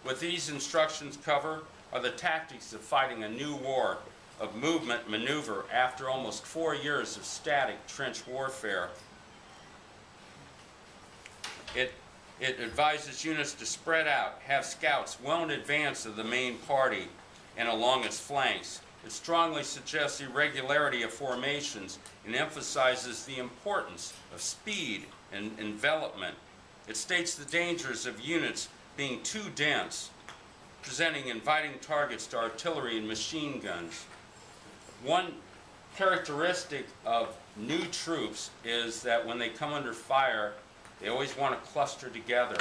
What these instructions cover are the tactics of fighting a new war of movement maneuver after almost 4 years of static trench warfare. It advises units to spread out, have scouts well in advance of the main party and along its flanks. It strongly suggests irregularity of formations and emphasizes the importance of speed and envelopment. It states the dangers of units being too dense, presenting inviting targets to artillery and machine guns. One characteristic of new troops is that when they come under fire, they always want to cluster together.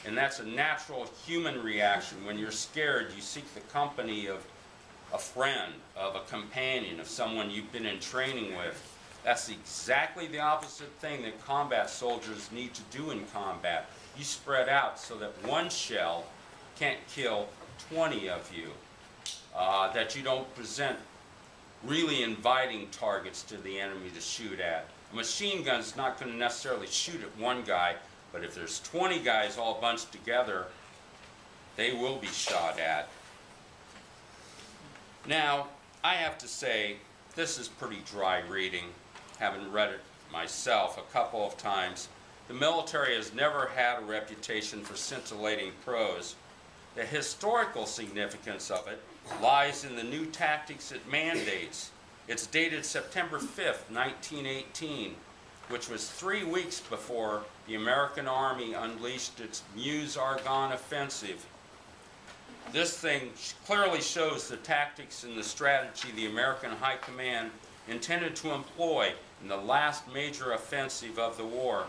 And that's a natural human reaction. When you're scared, you seek the company of a friend, of a companion, of someone you've been in training with. That's exactly the opposite thing that combat soldiers need to do in combat. You spread out so that one shell can't kill 20 of you, that you don't present really inviting targets to the enemy to shoot at. A machine gun's not going to necessarily shoot at one guy, but if there's 20 guys all bunched together, they will be shot at. Now, I have to say, this is pretty dry reading, having read it myself a couple of times. The military has never had a reputation for scintillating prose. The historical significance of it lies in the new tactics it mandates. It's dated September 5th, 1918, which was 3 weeks before the American Army unleashed its Meuse-Argonne offensive. This thing clearly shows the tactics and the strategy the American High Command intended to employ in the last major offensive of the war.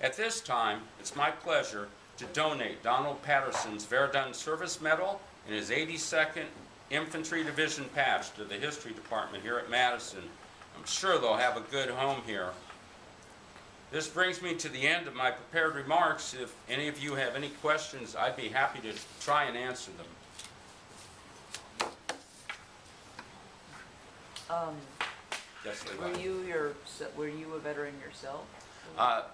At this time, it's my pleasure to donate Donald Patterson's Verdun Service Medal and his 82nd Infantry Division patch to the History Department here at Madison. I'm sure they'll have a good home here. This brings me to the end of my prepared remarks. If any of you have any questions, I'd be happy to try and answer them. Yes, were you a veteran yourself?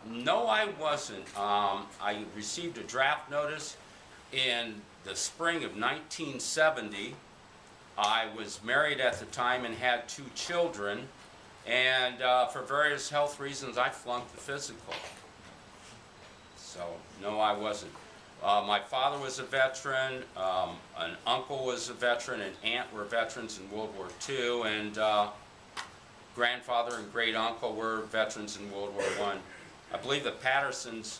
No, I wasn't. I received a draft notice in the spring of 1970. I was married at the time and had 2 children, and for various health reasons I flunked the physical. So, no, I wasn't. My father was a veteran, an uncle was a veteran, an aunt were veterans in World War II, and grandfather and great uncle were veterans in World War I. I believe the Pattersons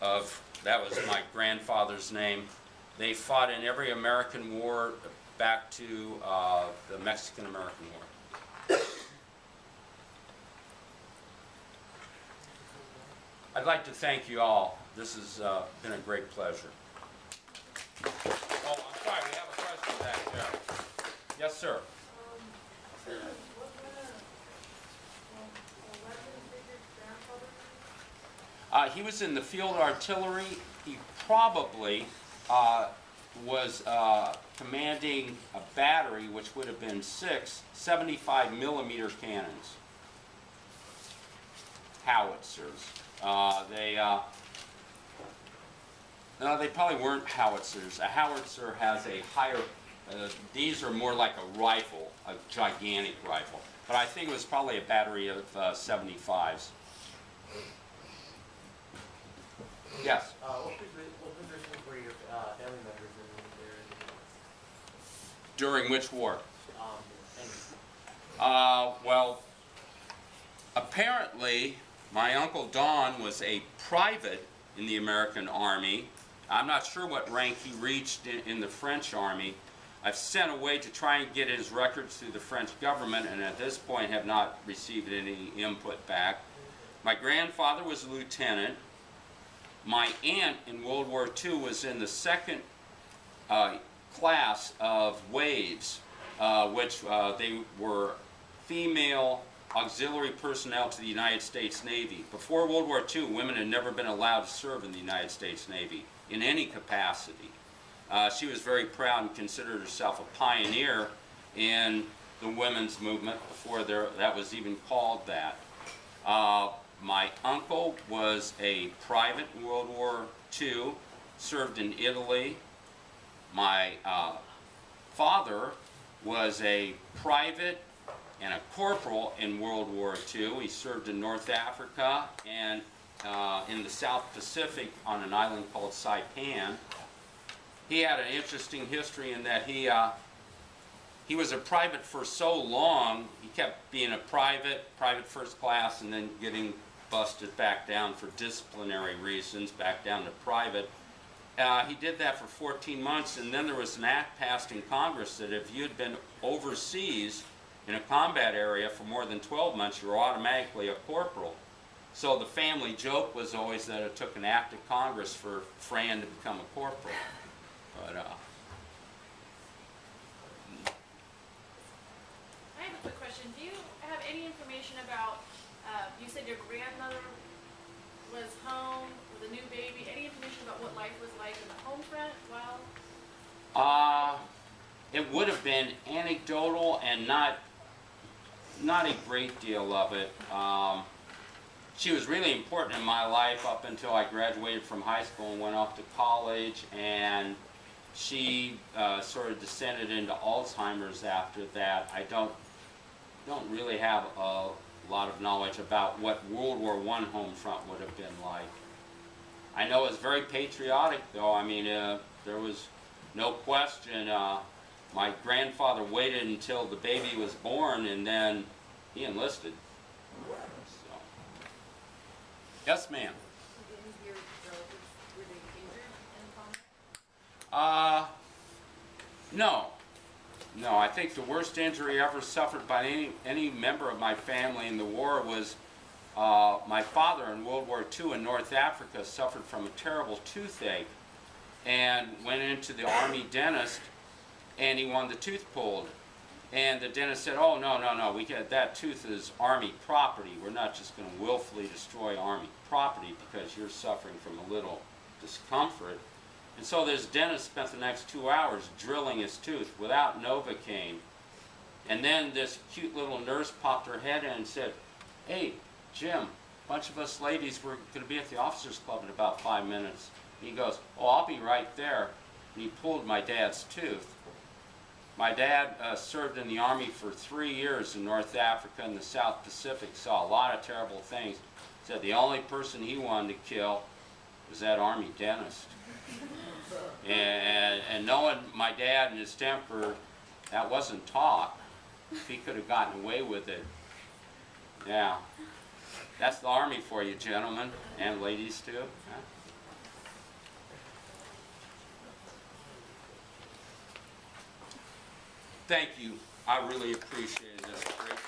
that was my grandfather's name, they fought in every American war back to the Mexican-American War. I'd like to thank you all. This has been a great pleasure. Oh, I'm sorry, we have a question back there. Yes, sir. He was in the field artillery. He probably was commanding a battery, which would have been 6 75mm cannons, howitzers. No, they probably weren't howitzers. A howitzer has a higher, these are more like a rifle, a gigantic rifle. But I think it was probably a battery of 75s. Yes? What positions were your family members in During which war? there? Well, apparently my Uncle Don was a private in the American Army. I'm not sure what rank he reached in the French Army. I've sent away to try and get his records through the French government, and at this point have not received any input back. My grandfather was a lieutenant. My aunt in World War II was in the 2nd class of waves, which they were female auxiliary personnel to the United States Navy. Before World War II, women had never been allowed to serve in the United States Navy in any capacity. She was very proud and considered herself a pioneer in the women's movement before that was even called that. My uncle was a private in World War II. served in Italy. My father was a private and a corporal in World War II. He served in North Africa and in the South Pacific on an island called Saipan. He had an interesting history in that he was a private for so long. He kept being a private first class, and then getting busted back down for disciplinary reasons, back down to private. He did that for 14 months, and then there was an act passed in Congress that if you had been overseas in a combat area for more than 12 months, you were automatically a corporal. So the family joke was always that it took an act of Congress for Fran to become a corporal. But, I have a quick question. Do you have any information about, you said your grandmother was home with a new baby. Any information about what life was like in the home front while? It would have been anecdotal and not a great deal of it. She was really important in my life up until I graduated from high school and went off to college, and she sort of descended into Alzheimer's after that. I don't really have a lot of knowledge about what World War I home front would have been like. I know it's very patriotic, though. I mean, there was no question. My grandfather waited until the baby was born, and then he enlisted. So. Yes, ma'am. Any of your relatives, were they injured in combat? No. No, I think the worst injury ever suffered by any member of my family in the war was my father in World War II in North Africa suffered from a terrible toothache and went into the army dentist, and he wanted the tooth pulled. And the dentist said, oh, no, that tooth is Army property. We're not just going to willfully destroy Army property because you're suffering from a little discomfort. And so this dentist spent the next 2 hours drilling his tooth without Novocaine. And then this cute little nurse popped her head in and said, hey, Jim, a bunch of us ladies were going to be at the officers club in about 5 minutes. And he goes, oh, I'll be right there. And he pulled my dad's tooth. My dad served in the Army for 3 years in North Africa and the South Pacific, saw a lot of terrible things. Said the only person he wanted to kill was that Army dentist. And knowing my dad and his temper, that wasn't talk. If he could have gotten away with it. Yeah. That's the Army for you, gentlemen, and ladies too. Yeah. Thank you. I really appreciate this. Great.